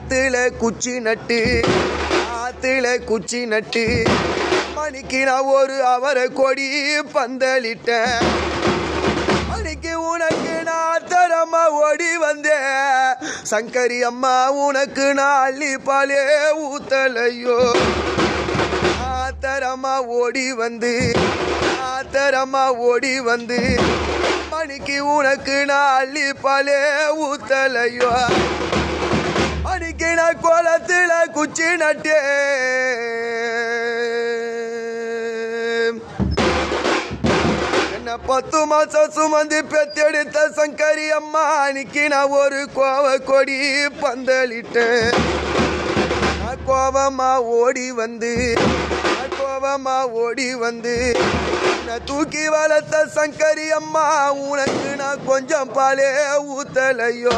ஆத்துல குச்சி நட்டு மணிக்கு நான் ஒரு அவரை கொடி பந்தலிட்டேன். மணிக்கு உனக்கு நான் தரமா ஓடி வந்தேன். சங்கரி அம்மா உனக்கு நான் அள்ளி பாலே ஊத்தலையோ. ஆத்தரமா ஓடி வந்து மணிக்கு உனக்கு நான் அள்ளி பாலே ஊத்தலையோ. மணிக்கு நான் கோலத்துல குச்சி நட்டே. என்ன 10 மாசம் சுமந்து பெத்தெடுத்த சங்கரி அம்மா அன்னைக்கு நான் ஒரு கோவ கொடி பந்தலிட்டேன். நான் கோவமா ஓடி வந்து நான் தூக்கி வளர்த்த சங்கரி அம்மா உனக்கு நான் கொஞ்சம் பாலே ஊத்தலையோ.